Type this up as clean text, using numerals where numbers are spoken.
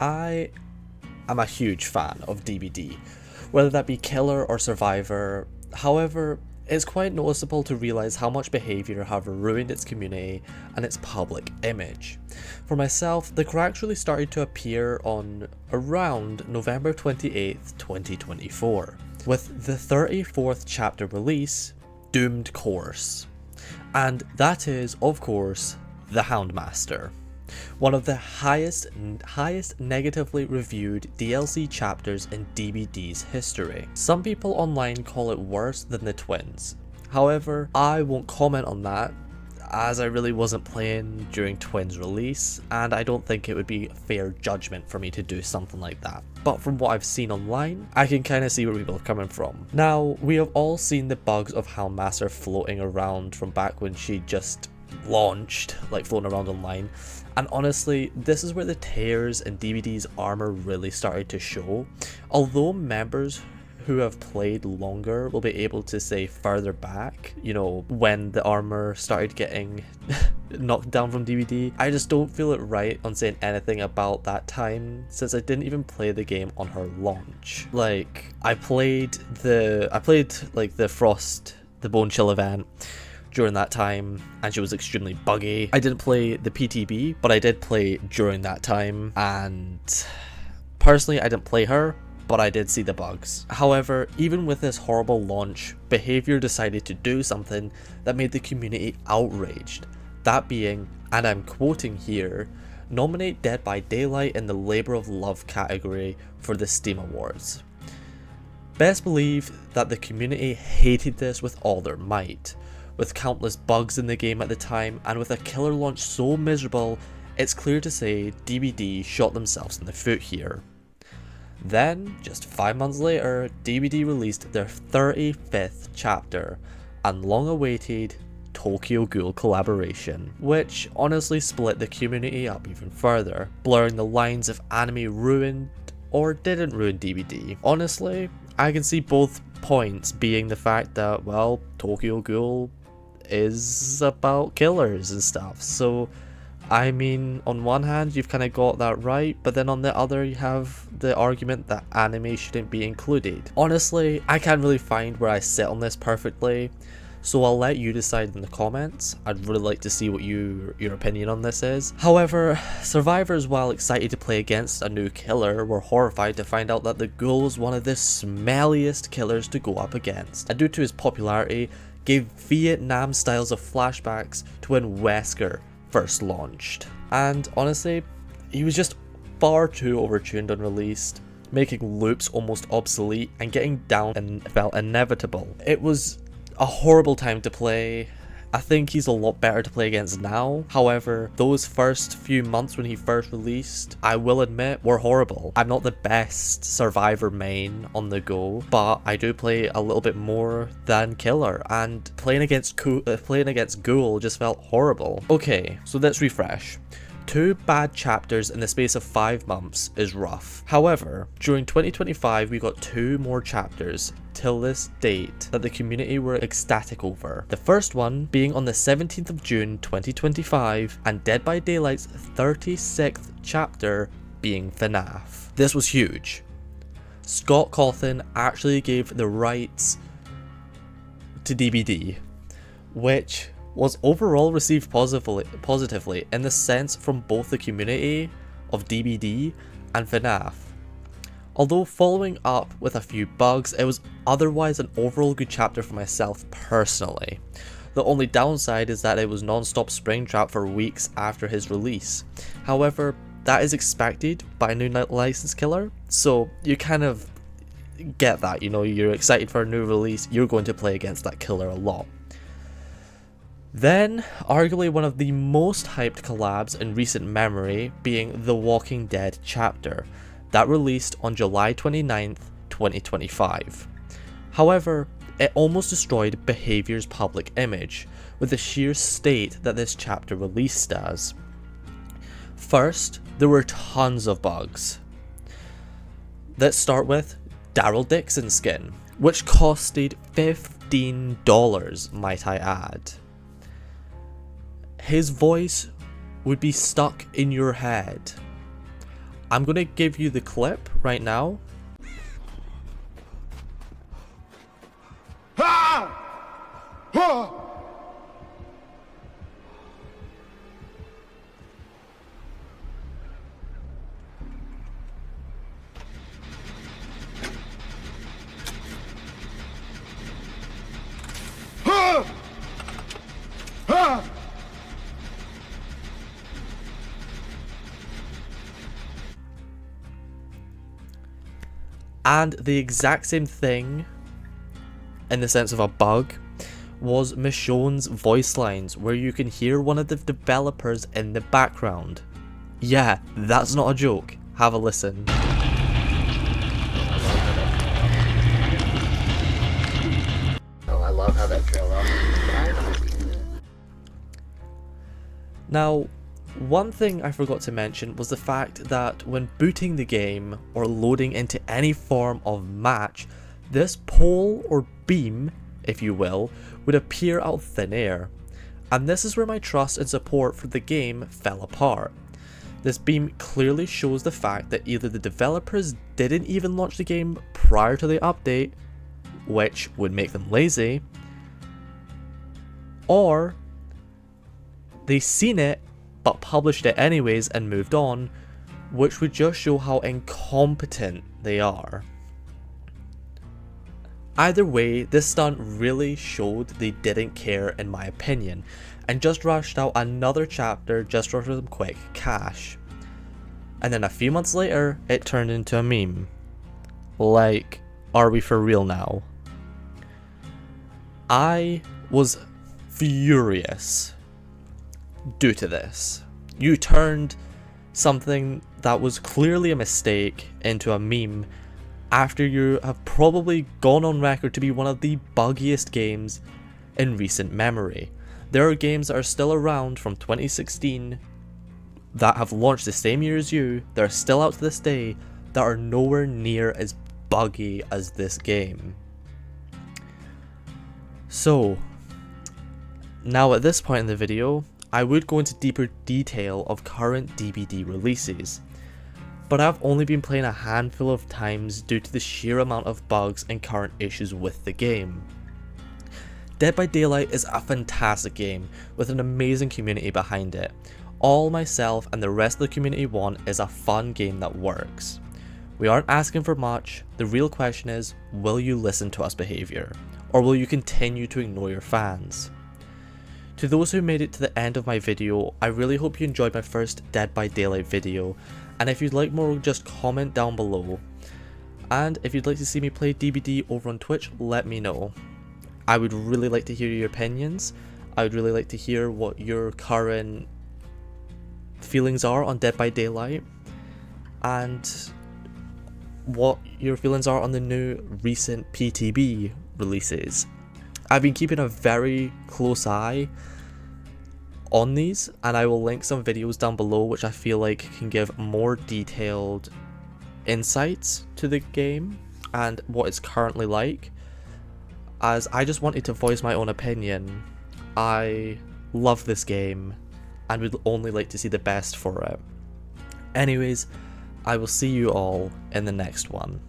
I am a huge fan of DBD, whether that be Killer or Survivor. However, it's quite noticeable to realise how much behaviour have ruined its community and its public image. For myself, the cracks really started to appear on around November 28th, 2024, with the 34th chapter release, Doomed Course. And that is, of course, the Houndmaster. One of the highest negatively reviewed DLC chapters in DBD's history. Some people online call it worse than the Twins. However, I won't comment on that, as I really wasn't playing during Twins release, and I don't think it would be fair judgment for me to do something like that. But from what I've seen online, I can kind of see where people are coming from. Now, we have all seen the bugs of Houndmaster floating around from back when she just launched, like floating around online. And honestly, this is where the tears in DBD's armor really started to show. Although members who have played longer will be able to say further back, you know, when the armor started getting knocked down from DBD, I just don't feel it right on saying anything about that time, since I didn't even play the game on her launch. Like, I played like the Frost, the Bone Chill event during that time, and she was extremely buggy. I didn't play the PTB, but I did play during that time, and personally I didn't play her, but I did see the bugs. However, even with this horrible launch, behavior decided to do something that made the community outraged. That being, and I'm quoting here, nominate Dead by Daylight in the Labour of Love category for the Steam Awards. Best believe that the community hated this with all their might. With countless bugs in the game at the time, and with a killer launch so miserable, it's clear to say DBD shot themselves in the foot here. Then, just 5 months later, DBD released their 35th chapter, and long-awaited Tokyo Ghoul collaboration, which honestly split the community up even further, blurring the lines if anime ruined or didn't ruin DBD. Honestly, I can see both points being the fact that, well, Tokyo Ghoul is about killers and stuff, so I mean, on one hand you've kind of got that right, but then on the other you have the argument that anime shouldn't be included. Honestly, I can't really find where I sit on this perfectly, so I'll let you decide in the comments. I'd really like to see what your opinion on this is. However, survivors, while excited to play against a new killer, were horrified to find out that the Ghoul was one of the smelliest killers to go up against, and due to his popularity, gave Vietnam styles of flashbacks to when Wesker first launched. And honestly, he was just far too overtuned and released, making loops almost obsolete and getting down and felt inevitable. It was a horrible time to play. I think he's a lot better to play against now. However, those first few months when he first released, I will admit, were horrible. I'm not the best Survivor main on the go, but I do play a little bit more than Killer, and playing against Ghoul just felt horrible. Okay, so let's refresh. 2 bad chapters in the space of 5 months is rough. However, during 2025 we got 2 more chapters till this date that the community were ecstatic over. The first one being on the 17th of June 2025, and Dead by Daylight's 36th chapter being FNAF. This was huge. Scott Cawthon actually gave the rights to DBD, which was overall received positively in the sense from both the community of DBD and FNAF. Although following up with a few bugs, it was otherwise an overall good chapter for myself personally. The only downside is that it was non-stop Springtrap for weeks after his release. However, that is expected by a new licensed killer, so you kind of get that, you know, you're excited for a new release, you're going to play against that killer a lot. Then, arguably one of the most hyped collabs in recent memory being The Walking Dead chapter, that released on July 29th, 2025. However, it almost destroyed Behavior's public image, with the sheer state that this chapter released as. First, there were tons of bugs. Let's start with Daryl Dixon skin, which costed $15, might I add. His voice would be stuck in your head. I'm gonna give you the clip right now. And the exact same thing, in the sense of a bug, was Michonne's voice lines, where you can hear one of the developers in the background. Yeah, that's not a joke. Have a listen. Oh, I love how that trailed off. Now, one thing I forgot to mention was the fact that when booting the game or loading into any form of match, this pole or beam, if you will, would appear out of thin air. And this is where my trust and support for the game fell apart. This beam clearly shows the fact that either the developers didn't even launch the game prior to the update, which would make them lazy, or they seen it but published it anyways and moved on, which would just show how incompetent they are. Either way, this stunt really showed they didn't care in my opinion, and just rushed out another chapter just for some quick cash. And then a few months later, it turned into a meme. Like, are we for real now? I was furious due to this. You turned something that was clearly a mistake into a meme after you have probably gone on record to be one of the buggiest games in recent memory. There are games that are still around from 2016 that have launched the same year as you, that are still out to this day, that are nowhere near as buggy as this game. So, now at this point in the video, I would go into deeper detail of current DBD releases, but I've only been playing a handful of times due to the sheer amount of bugs and current issues with the game. Dead by Daylight is a fantastic game with an amazing community behind it. All myself and the rest of the community want is a fun game that works. We aren't asking for much. The real question is, will you listen to us behavior, or will you continue to ignore your fans? To those who made it to the end of my video, I really hope you enjoyed my first Dead by Daylight video, and if you'd like more, just comment down below. And if you'd like to see me play DBD over on Twitch, let me know. I would really like to hear your opinions. I would really like to hear what your current feelings are on Dead by Daylight, and what your feelings are on the new recent PTB releases. I've been keeping a very close eye on these, and I will link some videos down below which I feel like can give more detailed insights to the game and what it's currently like, as I just wanted to voice my own opinion. I love this game and would only like to see the best for it. Anyways, I will see you all in the next one.